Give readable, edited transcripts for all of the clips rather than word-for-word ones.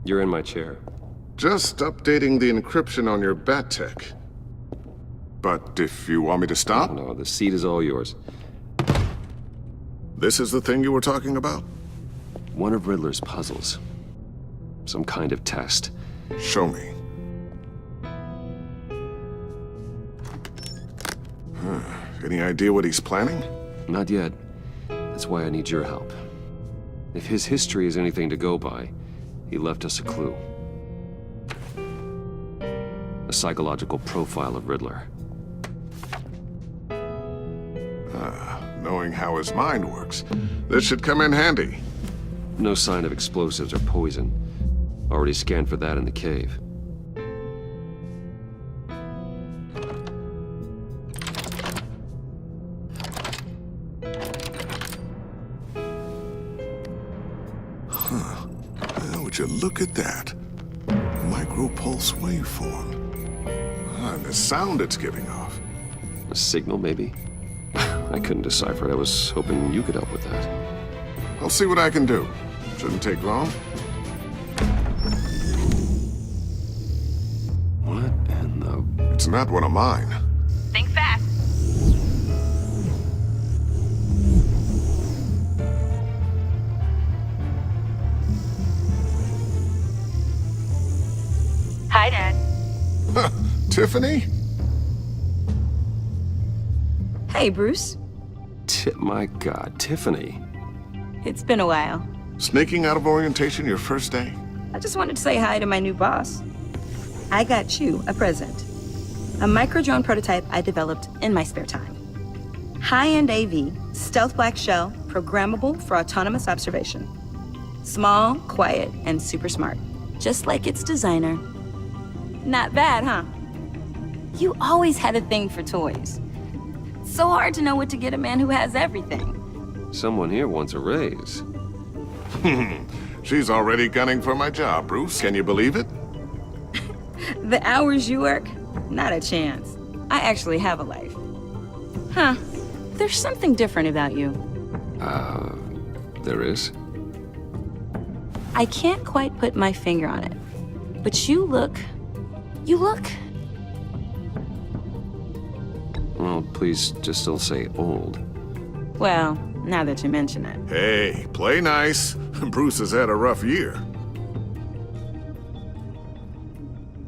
You're in my chair. Just updating the encryption on your bat tech. But if you want me to stop, No, the seat is all yours. this is the thing you were talking about? One of Riddler's puzzles. Some kind of test. Show me. Any idea what he's planning? Not yet. That's why I need your help. If his history is anything to go by, he left us a clue. A psychological profile of Riddler. Knowing how his mind works, this should come in handy. No sign of explosives or poison. Already scanned for that in the cave. Would you look at that? Micropulse waveform. And the sound it's giving off. A signal, maybe? I couldn't decipher it. I was hoping you could help with that. I'll see what I can do. Shouldn't take long. What in the... It's not one of mine. Think fast. Hi, Dad. Tiffany? Hey, Bruce. My God, Tiffany. It's been a while. Sneaking out of orientation your first day? I just wanted to say hi to my new boss. I got you a present. A micro-drone prototype I developed in my spare time. High-end AV, stealth black shell, programmable for autonomous observation. Small, quiet, and super smart. Just like its designer. Not bad, huh? You always had a thing for toys. So hard to know what to get a man who has everything. Someone here wants a raise. She's already gunning for my job, Bruce. Can you believe it? The hours you work? Not a chance. I actually have a life. Huh. There's something different about you. There is? I can't quite put my finger on it. But you look... Well, please just don't say old. Well, now that you mention it. Hey, play nice. Bruce has had a rough year.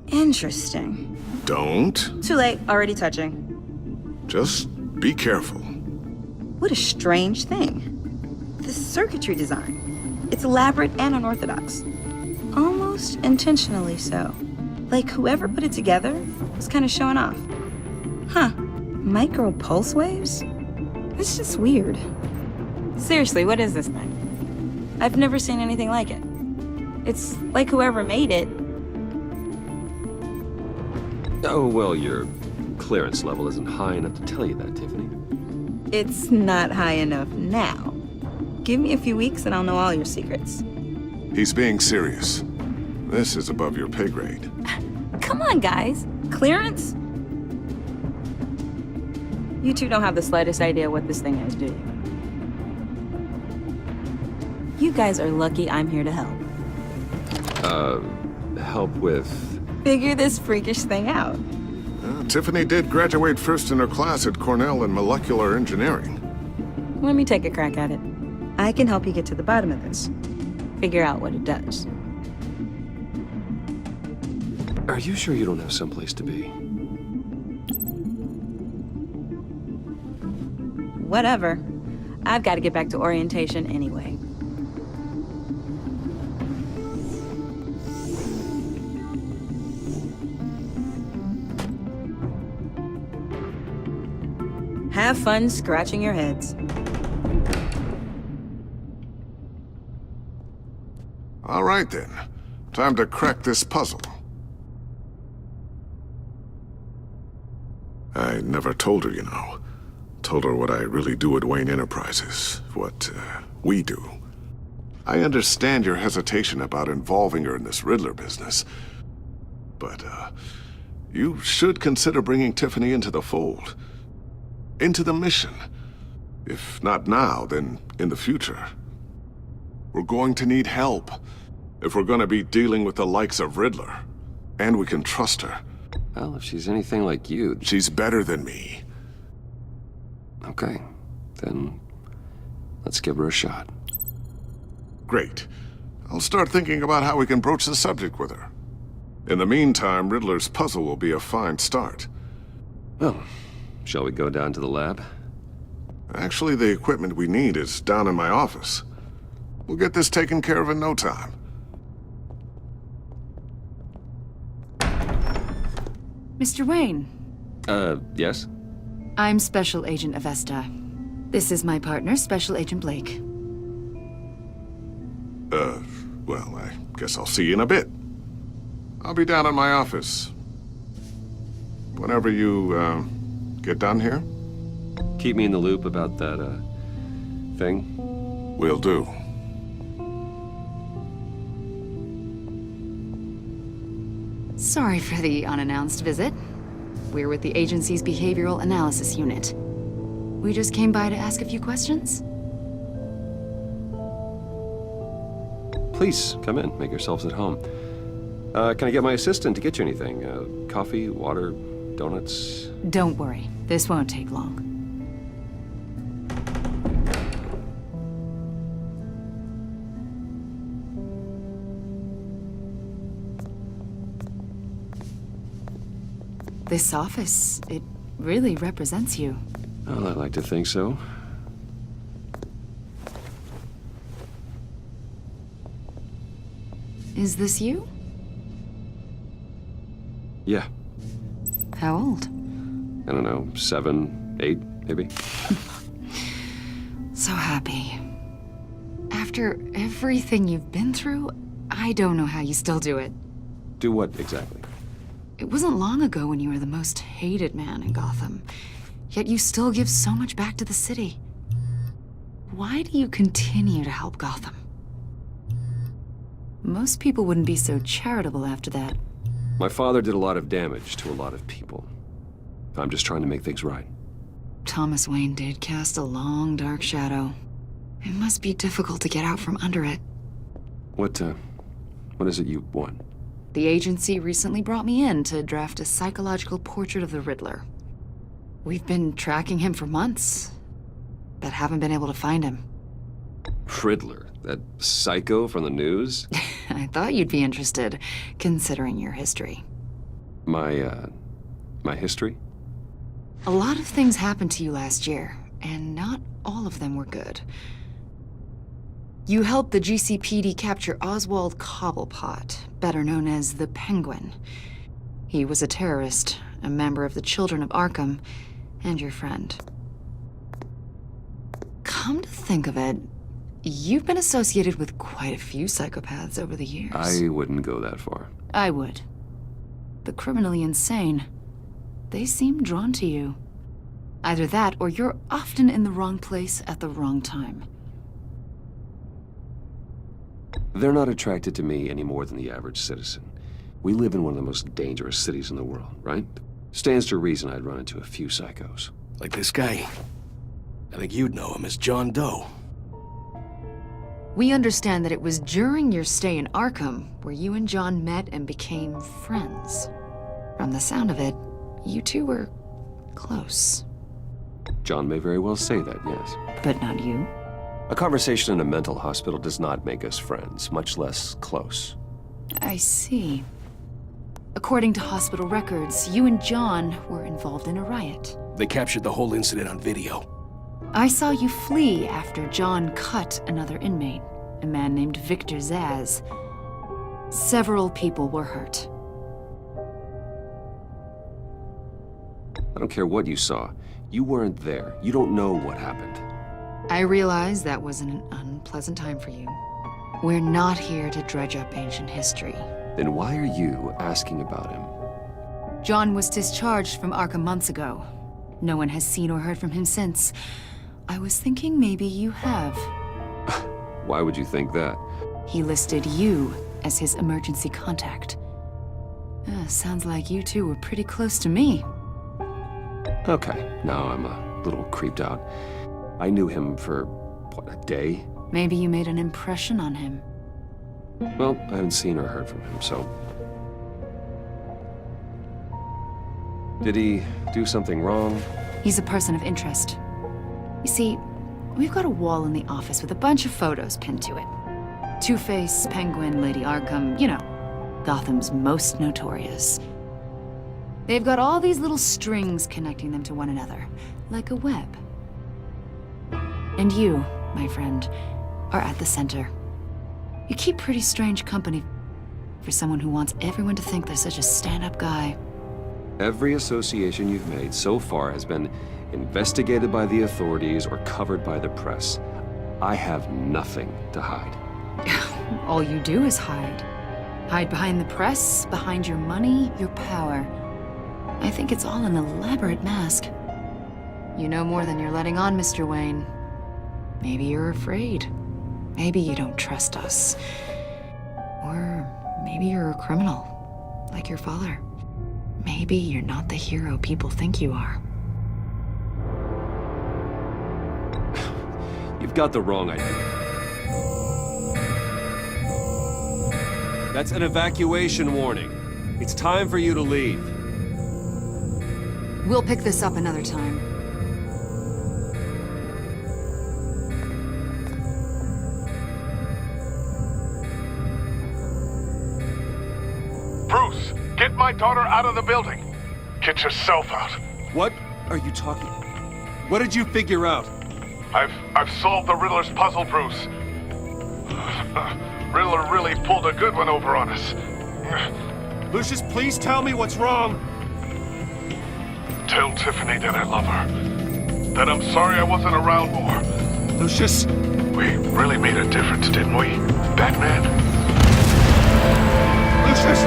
Interesting. Don't. Too late, already touching. Just be careful. What a strange thing. The circuitry design. It's elaborate and unorthodox. Almost intentionally so. Like whoever put it together was kind of showing off. Huh. Micro pulse waves? It's just weird. Seriously, what is this thing? I've never seen anything like it. It's like whoever made it. Oh, well, your clearance level isn't high enough to tell you that, Tiffany. It's not high enough now. Give me a few weeks and I'll know all your secrets. He's being serious. This is above your pay grade. Come on, guys. Clearance? You two don't have the slightest idea what this thing is, do you? You guys are lucky I'm here to help. Help with... Figure this freakish thing out. Tiffany did graduate first in her class at Cornell in molecular engineering. Let me take a crack at it. I can help you get to the bottom of this. Figure out what it does. Are you sure you don't have someplace to be? Whatever. I've got to get back to orientation anyway. Have fun scratching your heads. All right then. Time to crack this puzzle. I never told her, you know. Told her what I really do at Wayne Enterprises. What, we do. I understand your hesitation about involving her in this Riddler business. But, you should consider bringing Tiffany into the fold. Into the mission. If not now, then in the future. We're going to need help. If we're gonna be dealing with the likes of Riddler, and we can trust her, Well, if she's anything like you... she's better than me. Okay, then let's give her a shot. Great. I'll start thinking about how we can broach the subject with her. In the meantime, Riddler's puzzle will be a fine start. Well, shall we go down to the lab? Actually, the equipment we need is down in my office. We'll get this taken care of in no time. Mr. Wayne, Yes? I'm Special Agent Avesta. This is my partner, Special Agent Blake. Well, I guess I'll see you in a bit. I'll be down in my office. Whenever you, get done here, Keep me in the loop about that, thing. we'll do. Sorry for the unannounced visit. We're with the agency's Behavioral Analysis Unit. We just came by to ask a few questions. Please, come in. Make yourselves at home. Can I get my assistant to get you anything? Coffee, water, donuts? Don't worry, this won't take long. This office, it really represents you. Well, I'd like to think so. Is this you? Yeah, How old? I don't know, 7, 8, maybe? So happy. After everything you've been through, I don't know how you still do it. Do what exactly? It wasn't long ago when you were the most hated man in Gotham, yet you still give so much back to the city. Why do you continue to help Gotham? Most people wouldn't be so charitable after that. My father did a lot of damage to a lot of people. I'm just trying to make things right. Thomas Wayne did cast a long, dark shadow. It must be difficult to get out from under it. What is it you want? The agency recently brought me in to draft a psychological portrait of the Riddler. We've been tracking him for months, but haven't been able to find him. Riddler? That psycho from the news? I thought you'd be interested, considering your history. My history? A lot of things happened to you last year, and not all of them were good. You helped the GCPD capture Oswald Cobblepot, better known as the Penguin. He was a terrorist, a member of the Children of Arkham, and your friend. Come to think of it, you've been associated with quite a few psychopaths over the years. I wouldn't go that far. I would. The criminally insane. They seem drawn to you. Either that, or you're often in the wrong place at the wrong time. They're not attracted to me any more than the average citizen. We live in one of the most dangerous cities in the world, right? Stands to reason I'd run into a few psychos. Like this guy. I think you'd know him as John Doe. We understand that it was during your stay in Arkham where you and John met and became friends. From the sound of it, you two were close. John may very well say that, yes. But not you. A conversation in a mental hospital does not make us friends, much less close. I see. According to hospital records, you and John were involved in a riot. They captured the whole incident on video. I saw you flee after John cut another inmate, a man named Victor Zaz. Several people were hurt. I don't care what you saw. You weren't there. You don't know what happened. I realize that was an unpleasant time for you. We're not here to dredge up ancient history. Then why are you asking about him? John was discharged from Arkham months ago. No one has seen or heard from him since. I was thinking maybe you have. Why would you think that? He listed you as his emergency contact. Sounds like you two were pretty close to me. Okay, now I'm a little creeped out. I knew him for, what, a day? Maybe you made an impression on him. Well, I haven't seen or heard from him, so... Did he do something wrong? He's a person of interest. You see, we've got a wall in the office with a bunch of photos pinned to it. Two-Face, Penguin, Lady Arkham, you know, Gotham's most notorious. They've got all these little strings connecting them to one another, like a web. And you, my friend, are at the center. You keep pretty strange company for someone who wants everyone to think they're such a stand-up guy. Every association you've made so far has been investigated by the authorities or covered by the press. I have nothing to hide. All you do is hide. Hide behind the press, behind your money, your power. I think it's all an elaborate mask. You know more than you're letting on, Mr. Wayne. Maybe you're afraid. Maybe you don't trust us. Or maybe you're a criminal, like your father. Maybe you're not the hero people think you are. You've got the wrong idea. That's an evacuation warning. It's time for you to leave. We'll pick this up another time. Bruce, get my daughter out of the building. Get yourself out. What are you talking? What did you figure out? I've solved the Riddler's puzzle, Bruce. Riddler really pulled a good one over on us. Lucius, please tell me what's wrong. Tell Tiffany that I love her. That I'm sorry I wasn't around more. Lucius! We really made a difference, didn't we, Batman? Lucius!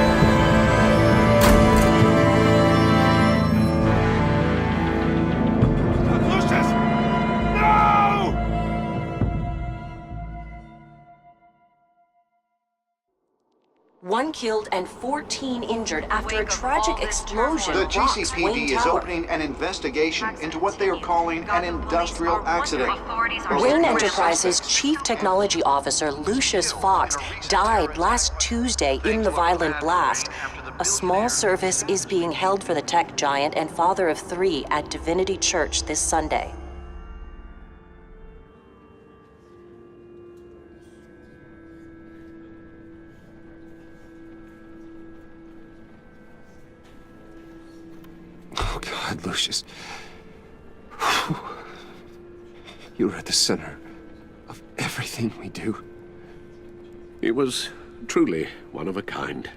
One killed and 14 injured after a tragic explosion The rocks GCPD Wayne is Tower. opening an investigation into what they are calling an industrial accident. Wayne Enterprises' Chief Technology Officer Lucius Fox died last Tuesday in the violent blast. A small service is being held for the tech giant and father of 3 at Divinity Church this Sunday. Oh, God, Lucius. You're at the center of everything we do. He was truly one of a kind.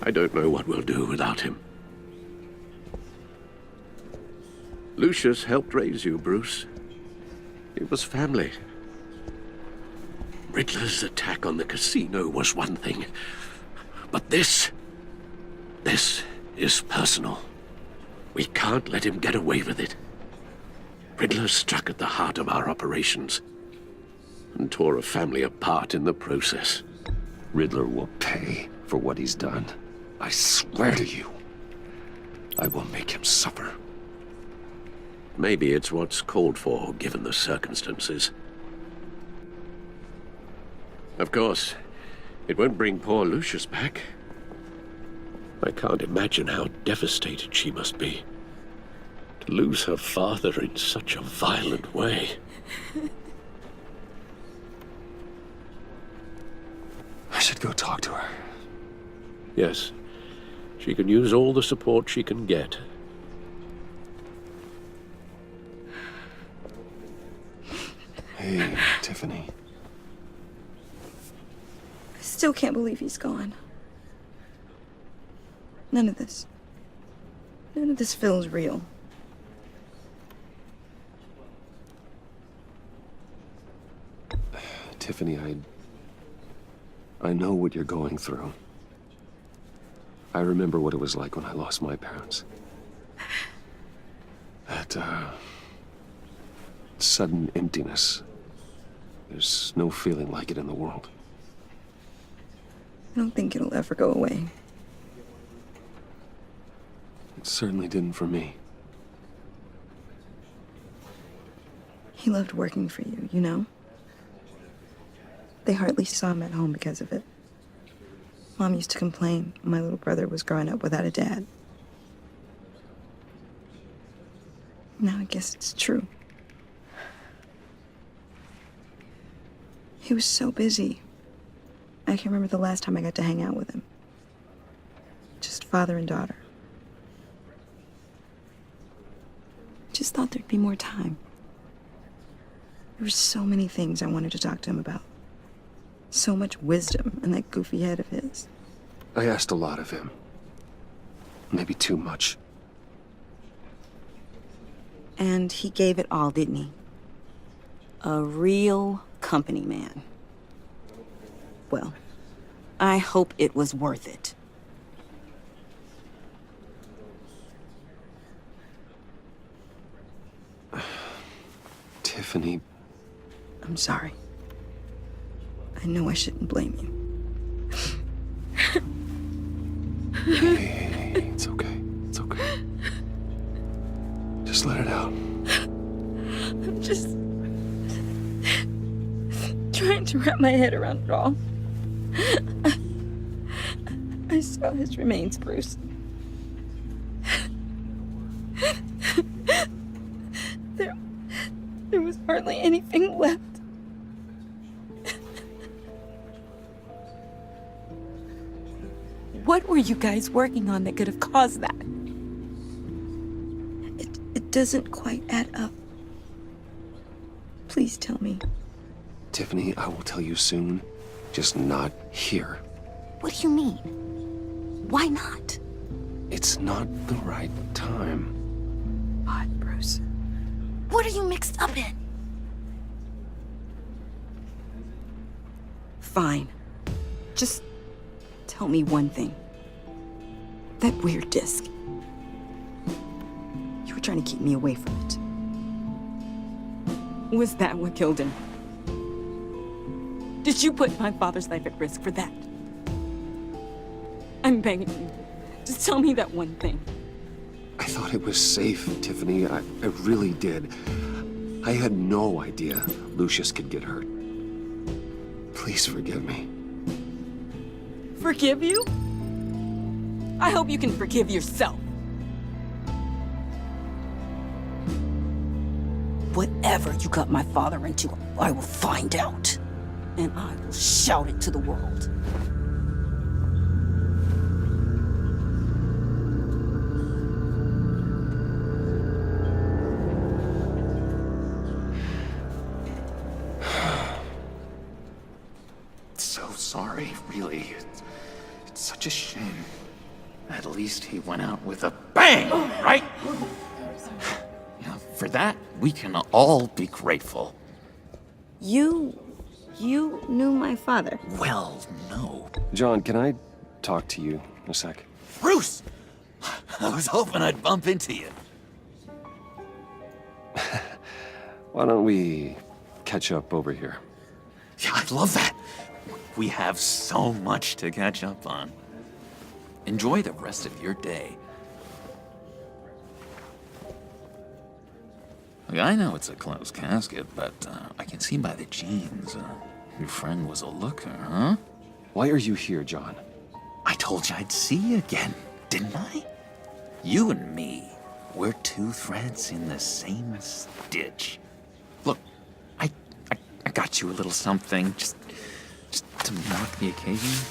I don't know what we'll do without him. Lucius helped raise you, Bruce. It was family. Riddler's attack on the casino was one thing. But this is personal. We can't let him get away with it. Riddler struck at the heart of our operations and tore a family apart in the process. Riddler will pay for what he's done. I swear to you, I will make him suffer. Maybe it's what's called for, given the circumstances. Of course, it won't bring poor Lucius back. I can't imagine how devastated she must be. To lose her father in such a violent way. I should go talk to her. Yes, she can use all the support she can get. Hey, Tiffany. I still can't believe he's gone. None of this feels real. Tiffany, I know what you're going through. I remember what it was like when I lost my parents. That, sudden emptiness. There's no feeling like it in the world. I don't think it'll ever go away. It certainly didn't for me. He loved working for you, you know? They hardly saw him at home because of it. Mom used to complain my little brother was growing up without a dad. Now I guess it's true. He was so busy. I can't remember the last time I got to hang out with him. Just father and daughter. Just thought there'd be more time. There were so many things I wanted to talk to him about. So much wisdom in that goofy head of his. I asked a lot of him. Maybe too much. And he gave it all, didn't he? A real company man. Well, I hope it was worth it. Tiffany. I'm sorry. I know I shouldn't blame you. Hey, it's okay. It's okay. Just let it out. I'm just trying to wrap my head around it all. I saw his remains, Bruce. There was hardly anything left. What were you guys working on that could have caused that? It doesn't quite add up. Please tell me. Tiffany, I will tell you soon. Just not here. What do you mean? Why not? It's not the right time. What, Bruce? What are you mixed up in? Fine. Just tell me one thing. That weird disc. You were trying to keep me away from it. Was that what killed him? Did you put my father's life at risk for that? I'm begging you. Just tell me that one thing. I thought it was safe, Tiffany. I really did. I had no idea Lucius could get hurt. Please forgive me. Forgive you? I hope you can forgive yourself. Whatever you got my father into, I will find out. And I will shout it to the world. So sorry, really. It's such a shame. At least he went out with a bang, right? For that, we can all be grateful. You knew my father. Well, no. John, can I talk to you a sec? Bruce! I was hoping I'd bump into you. Why don't we catch up over here? Yeah, I'd love that. We have so much to catch up on. Enjoy the rest of your day. Look, I know it's a closed casket, but I can see by the jeans, your friend was a looker, huh? Why are you here, John? I told you I'd see you again, didn't I? You and me, we're two threads in the same stitch. Look, I got you a little something, just to mark the occasion.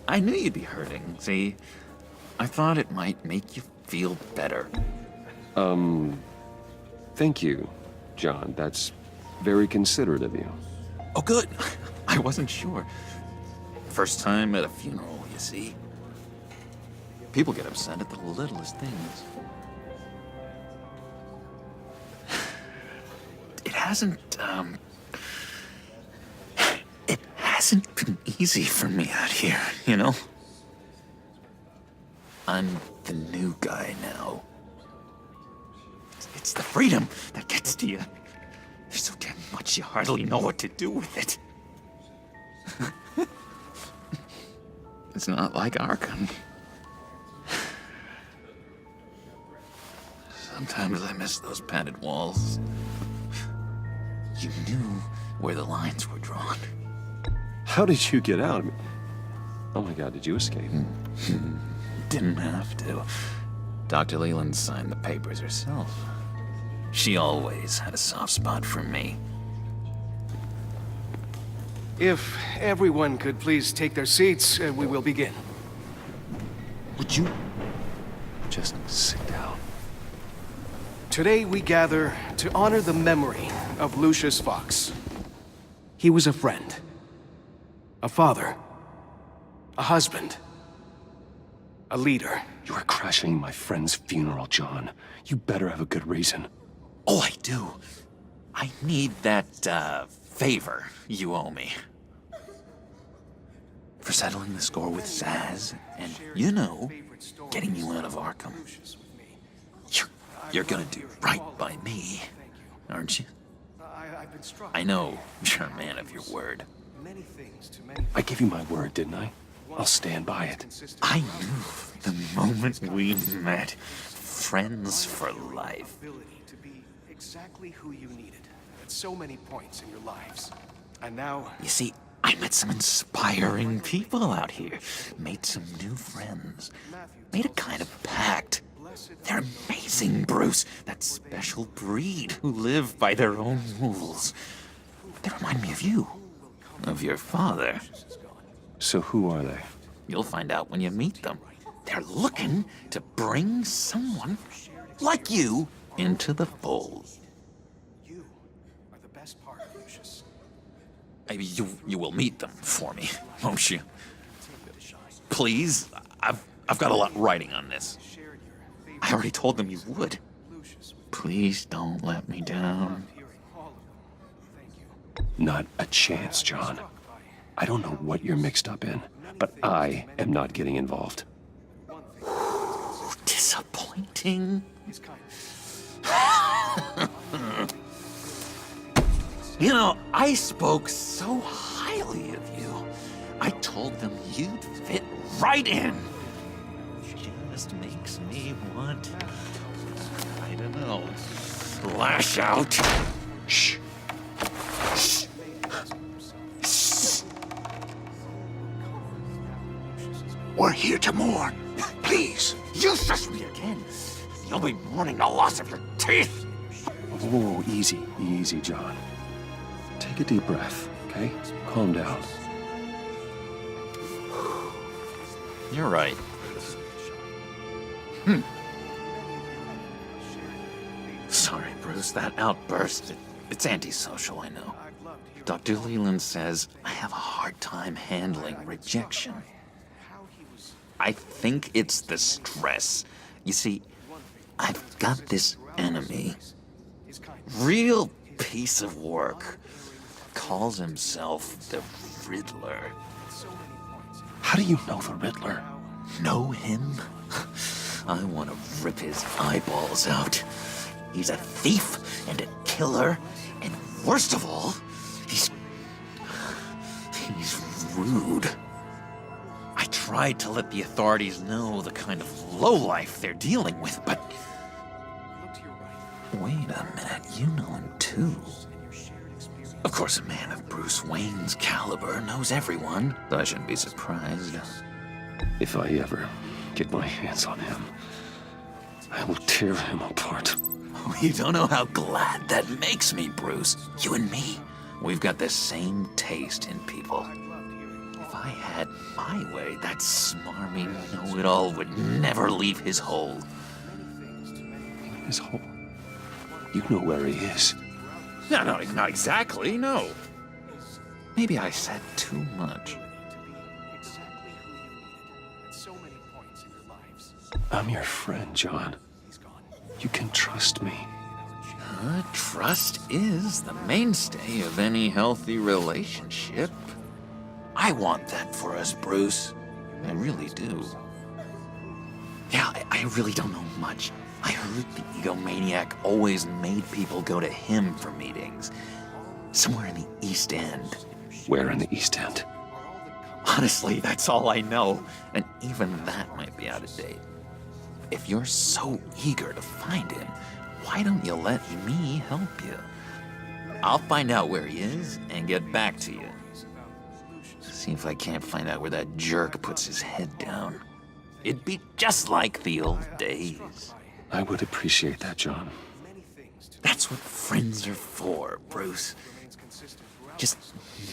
I knew you'd be hurting, see? I thought it might make you feel better. Thank you, John. That's very considerate of you. Oh, good. I wasn't sure. First time at a funeral, you see. People get upset at the littlest things. It hasn't been easy for me out here, you know? I'm the new guy now. It's the freedom that gets to you. There's so damn much you hardly know what to do with it. It's not like Arkham. Sometimes I miss those padded walls. You knew where the lines were drawn. How did you get out? Oh my God, did you escape? Didn't have to. Dr. Leland signed the papers herself. She always had a soft spot for me. If everyone could please take their seats, we will begin. Would you just sit down? Today we gather to honor the memory of Lucius Fox. He was a friend, a father, a husband, a leader. You are crashing my friend's funeral, John. You better have a good reason. Oh, I do. I need that, favor you owe me. For settling the score with Zaz, and, you know, getting you out of Arkham. You're gonna do right by me, aren't you? I know you're a man of your word. I gave you my word, didn't I? I'll stand by it. I knew the moment we met. Friends for life. To be exactly who you needed at so many points in your lives. And now... You see, I met some inspiring people out here. Made some new friends. Made a kind of pact. They're amazing, Bruce. That special breed who live by their own rules. They remind me of you. Of your father. So who are they? You'll find out when you meet them. They're looking to bring someone like you into the fold. You are the best part, Lucius. Maybe you will meet them for me, won't you? Please? I've got a lot writing on this. I already told them you would. Please don't let me down. Not a chance, John. I don't know what you're mixed up in, but I am not getting involved. Disappointing. You know, I spoke so highly of you. I told them you'd fit right in. Just makes me want, I don't know, lash out. Shh. Shh. Shh. We're here to mourn. Please, you shush me again. You'll be mourning the loss of your teeth. Whoa, easy, easy, John. Take a deep breath, okay? Calm down. You're right. Sorry, Bruce, that outburst, it's antisocial, I know. Dr. Leland says I have a hard time handling rejection. I think it's the stress. You see, I've got this enemy. Real piece of work. Calls himself the Riddler. How do you know the Riddler? Know him? I want to rip his eyeballs out. He's a thief and a killer, and worst of all, he's rude. I tried to let the authorities know the kind of lowlife they're dealing with, but... Wait a minute, you know him too. Of course, a man of Bruce Wayne's caliber knows everyone, so I shouldn't be surprised. If I ever get my hands on him, I will tear him apart. You don't know how glad that makes me, Bruce. You and me, we've got the same taste in people. If I had my way, that smarmy know-it-all would never leave his hole. His hole? You know where he is. No, not exactly, no. Maybe I said too much. I'm your friend, John. You can trust me. Trust is the mainstay of any healthy relationship. I want that for us, Bruce. I really do. Yeah, I really don't know much. I heard the egomaniac always made people go to him for meetings. Somewhere in the East End. Where in the East End? Honestly, that's all I know, and even that might be out of date. If you're so eager to find him, why don't you let me help you? I'll find out where he is and get back to you. See if I can't find out where that jerk puts his head down. It'd be just like the old days. I would appreciate that, John. That's what friends are for, Bruce. Just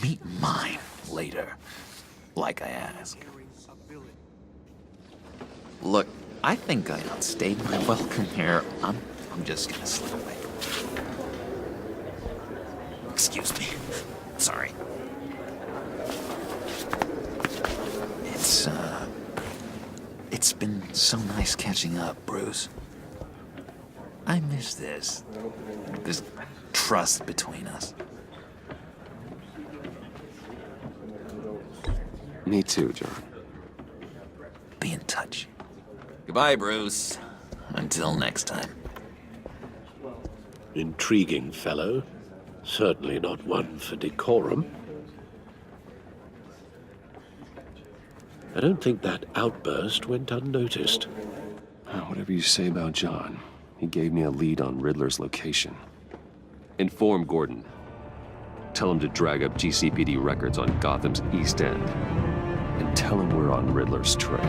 meet mine later, like I asked. Look, I think I outstayed my welcome here. I'm just gonna slip away. Excuse me. Sorry. It's been so nice catching up, Bruce. I miss this trust between us. Me too, John. Be in touch. Goodbye, Bruce. Until next time. Intriguing fellow. Certainly not one for decorum. I don't think that outburst went unnoticed. Whatever you say about John, he gave me a lead on Riddler's location. Inform Gordon. Tell him to drag up GCPD records on Gotham's East End. And tell him we're on Riddler's trail.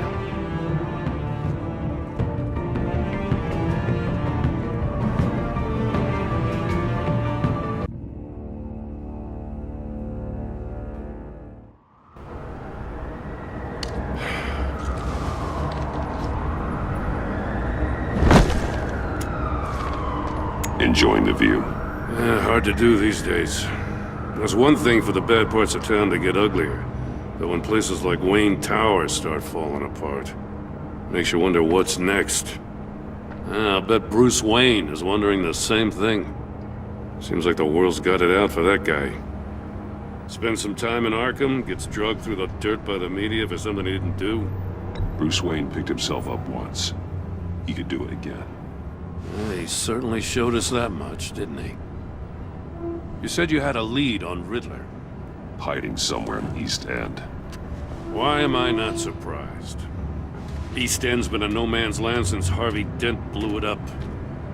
Enjoying the view? Hard to do these days. There's one thing for the bad parts of town to get uglier. But when places like Wayne Towers start falling apart, makes you wonder what's next. I'll bet Bruce Wayne is wondering the same thing. Seems like the world's got it out for that guy. Spends some time in Arkham, gets drugged through the dirt by the media for something he didn't do. Bruce Wayne picked himself up once. He could do it again. He certainly showed us that much, didn't he? You said you had a lead on Riddler. Hiding somewhere in the East End. Why am I not surprised? East End's been a no-man's land since Harvey Dent blew it up.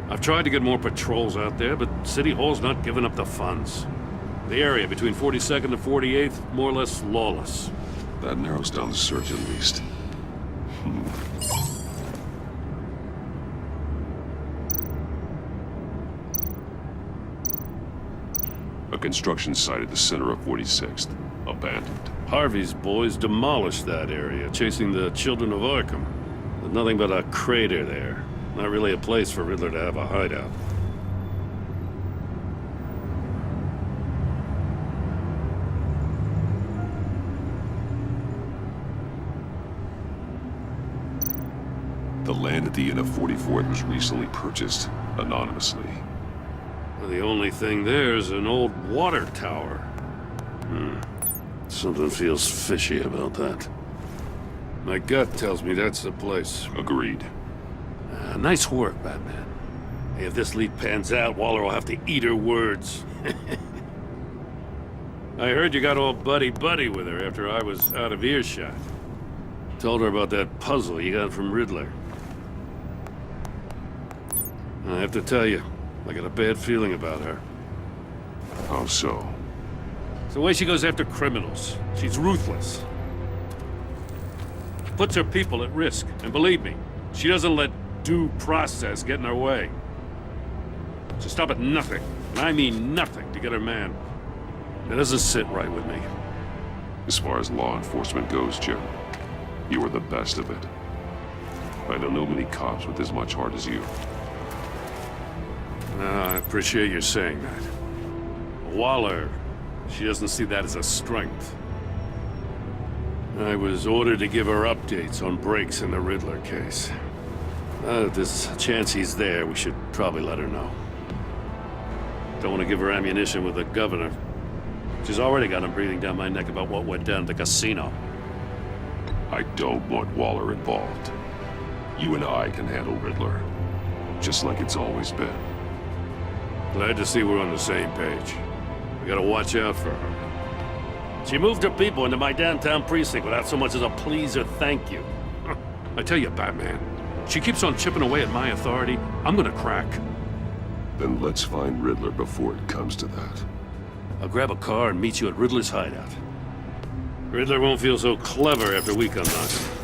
I've tried to get more patrols out there, but City Hall's not giving up the funds. The area between 42nd and 48th, more or less lawless. That narrows down the search at least. A construction site at the center of 46th. Abandoned. Harvey's boys demolished that area, chasing the children of Arkham. There's nothing but a crater there. Not really a place for Riddler to have a hideout. The land at the end of 44th was recently purchased, anonymously. Well, the only thing there is an old water tower. Something feels fishy about that. My gut tells me that's the place. Agreed. Nice work, Batman. Hey, if this lead pans out, Waller will have to eat her words. I heard you got all buddy-buddy with her after I was out of earshot. Told her about that puzzle you got from Riddler. I have to tell you, I got a bad feeling about her. How so? It's the way she goes after criminals. She's ruthless. Puts her people at risk. And believe me, she doesn't let due process get in her way. She'll stop at nothing, and I mean nothing, to get her man. It doesn't sit right with me. As far as law enforcement goes, Jim, you are the best of it. I don't know many cops with as much heart as you. I appreciate you saying that. Waller, she doesn't see that as a strength. I was ordered to give her updates on breaks in the Riddler case. If there's a chance he's there, we should probably let her know. Don't want to give her ammunition with the governor. She's already got him breathing down my neck about what went down at the casino. I don't want Waller involved. You and I can handle Riddler, just like it's always been. Glad to see we're on the same page. We gotta watch out for her. She moved her people into my downtown precinct without so much as a please or thank you. I tell you, Batman, she keeps on chipping away at my authority. I'm gonna crack. Then let's find Riddler before it comes to that. I'll grab a car and meet you at Riddler's hideout. Riddler won't feel so clever after we come knocking.